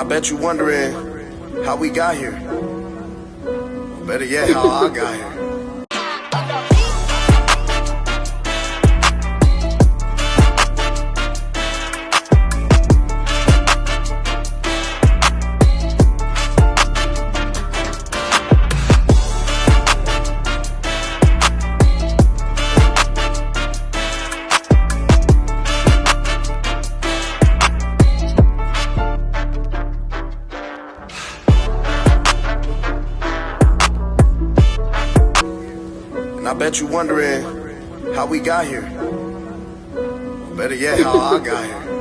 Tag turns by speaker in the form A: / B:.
A: I bet you wondering how we got here. Better yet, how I got here. I bet you wondering how we got here. Better yet, how I got here.